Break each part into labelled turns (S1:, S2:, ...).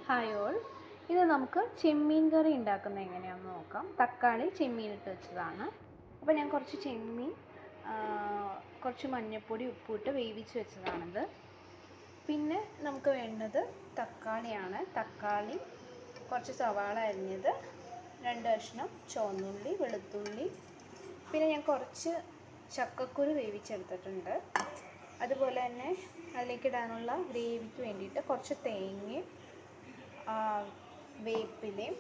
S1: Hi all, ഇത് നമുക്ക് ചെമ്മീൻ കറി ഉണ്ടാക്കുന്നത് എങ്ങനെയാണെന്ന് നോക്കാം. തക്കാളി ചെമ്മീൻ ഇട്ട് വെച്ചതാണ്. അപ്പോൾ ഞാൻ കുറച്ച് ചെമ്മീൻ കുറച്ച് മഞ്ഞൾപ്പൊടി ഉപ്പിട്ട് വേവിച്ച് വെച്ചതാണിത്. പിന്നെ നമുക്ക് വേണ്ടത് തക്കാളിയാണ്. തക്കാളി, കുറച്ച് സവാള അരിഞ്ഞത്, 2 കഷ്ണം ചുവന്നുള്ളി, വെളുത്തുള്ളി, പിന്നെ ഞാൻ കുറച്ച് ചക്കക്കുരു വേവിച്ചെടുത്തിട്ടുണ്ട്. അതുപോലെ തന്നെ അതിലേക്ക് ഇടാനുള്ള ഗ്രേവിക്ക് വേണ്ടിയിട്ട് കുറച്ച് തേങ്ങയും വേപ്പിലയും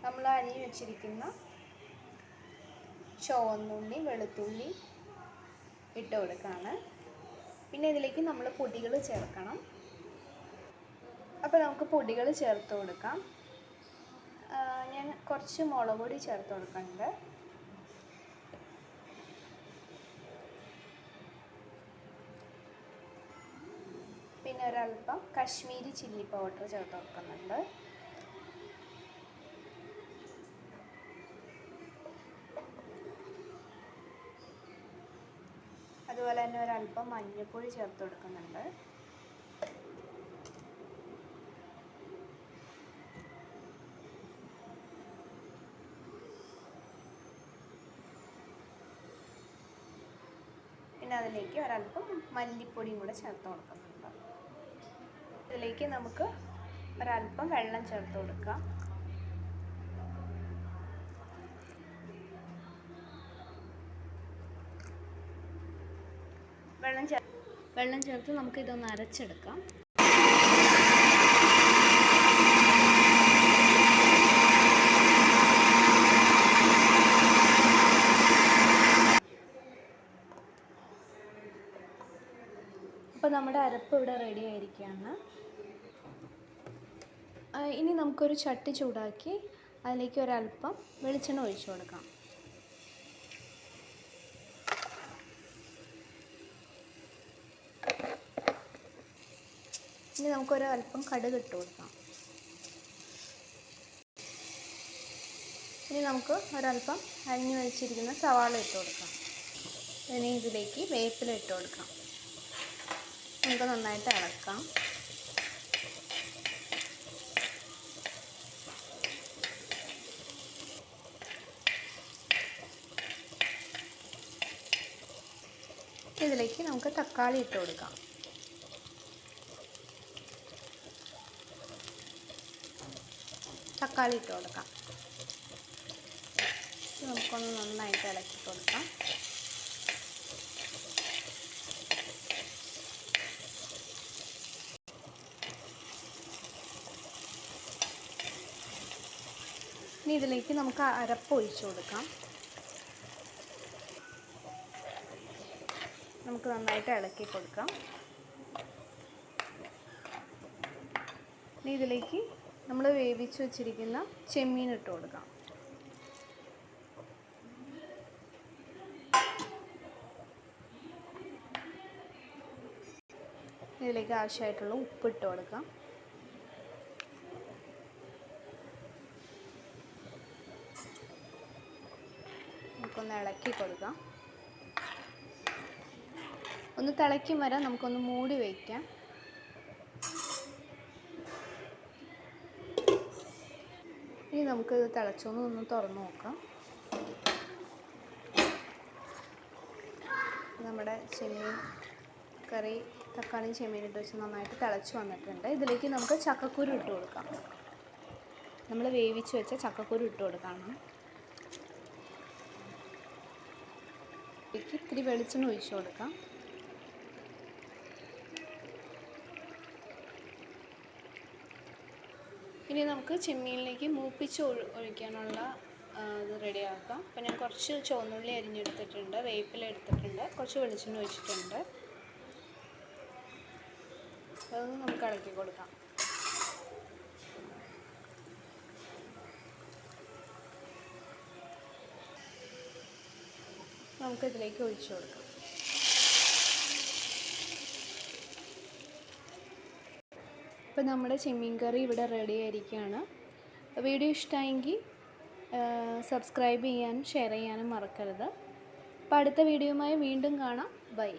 S1: നമ്മൾ അരിഞ്ഞ് വെച്ചിരിക്കുന്ന ചുവന്നുള്ളി, വെളുത്തുള്ളി ഇട്ട് കൊടുക്കുകയാണ്. പിന്നെ ഇതിലേക്ക് നമ്മൾ പൊടികൾ ചേർക്കണം. അപ്പോൾ നമുക്ക് പൊടികൾ ചേർത്ത് കൊടുക്കാം. ഞാൻ കുറച്ച് മുളക് പൊടി ചേർത്ത് കൊടുക്കുന്നുണ്ട്. പിന്നെ ഒരല്പം കാശ്മീരി ചില്ലി പൗഡർ ചേർത്ത് കൊടുക്കുന്നുണ്ട്. അതുപോലെ തന്നെ ഒരല്പം മഞ്ഞൾപ്പൊടി ചേർത്ത് കൊടുക്കുന്നുണ്ട്. പിന്നെ അതിലേക്ക് ഒരല്പം മല്ലിപ്പൊടിയും കൂടെ ചേർത്ത് കൊടുക്കുന്നുണ്ട്. ഇതിലേക്ക് നമുക്ക് ഒരല്പം വെള്ളം ചേർത്ത് കൊടുക്കാം. വെള്ളം ചേർത്ത് നമുക്ക് ഇതൊന്ന് അരച്ചെടുക്കാം. അപ്പോൾ നമ്മുടെ അരപ്പ് ഇവിടെ റെഡി ആയിരിക്കുകയാണ്. ഇനി നമുക്കൊരു ചട്ടി ചൂടാക്കി അതിലേക്ക് ഒരല്പം വെളിച്ചെണ്ണ ഒഴിച്ചു കൊടുക്കാം. ഇനി നമുക്കൊരല്പം കടുക് ഇട്ട് കൊടുക്കാം. ഇനി നമുക്ക് ഒരല്പം അരിഞ്ഞു വെച്ചിരിക്കുന്ന സവാള ഇട്ട് കൊടുക്കാം. ഇനി ഇതിലേക്ക് വേപ്പില ഇട്ട് കൊടുക്കാം. നമുക്ക് നന്നായിട്ട് ഇളക്കാം. ഇതിലേക്ക് നമുക്ക് തക്കാളി ഇട്ട് കൊടുക്കാം. നമുക്കൊന്ന് നന്നായിട്ട് ഇളക്കി കൊടുക്കാം. ഇനി ഇതിലേക്ക് നമുക്ക് അരപ്പ് ഒഴിച്ചു കൊടുക്കാം. നമുക്ക് നന്നായിട്ട് ഇളക്കി കൊടുക്കാം. ഇനി ഇതിലേക്ക് നമ്മൾ വേവിച്ച് വെച്ചിരിക്കുന്ന ചെമ്മീൻ ഇട്ട് കൊടുക്കാം. ഇതിലേക്ക് ആവശ്യമായിട്ടുള്ള ഉപ്പിട്ട് കൊടുക്കാം. നമുക്കൊന്ന് ഇളക്കി കൊടുക്കാം. ഒന്ന് തിളയ്ക്കും വരെ നമുക്കൊന്ന് മൂടി വയ്ക്കാം. ഇനി നമുക്കിത് തിളച്ചൊന്ന് തുറന്ന് നോക്കാം. നമ്മുടെ ചെമ്മീൻ കറി തക്കാളിയും ചെമ്മീൻ ഇട്ട് വെച്ച് നന്നായിട്ട് തിളച്ച് വന്നിട്ടുണ്ട്. ഇതിലേക്ക് നമുക്ക് ചക്കക്കുരു ഇട്ട് കൊടുക്കാം. നമ്മൾ വേവിച്ച് വെച്ച ചക്കക്കുരു ഇട്ട് കൊടുക്കാം. ഇതിലേക്ക് ഇത്തിരി വെളിച്ചെണ്ണ ഒഴിച്ച് കൊടുക്കാം. ഇനി നമുക്ക് ചെമ്മീനിലേക്ക് മൂപ്പിച്ച് ഒഴിക്കാനുള്ള ഇത് റെഡിയാക്കാം. അപ്പോൾ ഞാൻ കുറച്ച് ചുവന്നുള്ളി അരിഞ്ഞെടുത്തിട്ടുണ്ട്, വേപ്പില എടുത്തിട്ടുണ്ട്, കുറച്ച് വെളിച്ചെണ്ണ ഒഴിച്ചിട്ടുണ്ട്. അതൊന്ന് നമുക്ക് ഇളക്കി കൊടുക്കാം. നമുക്കിതിലേക്ക് ഒഴിച്ചു കൊടുക്കാം. അപ്പോൾ നമ്മുടെ ചെമ്മീൻ കറി ഇവിടെ റെഡി ആയിരിക്കുകയാണ്. വീഡിയോ ഇഷ്ടമായെങ്കിൽ സബ്സ്ക്രൈബ് ചെയ്യാനും ഷെയർ ചെയ്യാനും മറക്കരുത്. അപ്പോൾ അടുത്ത വീഡിയോയുമായി വീണ്ടും കാണാം. ബൈ.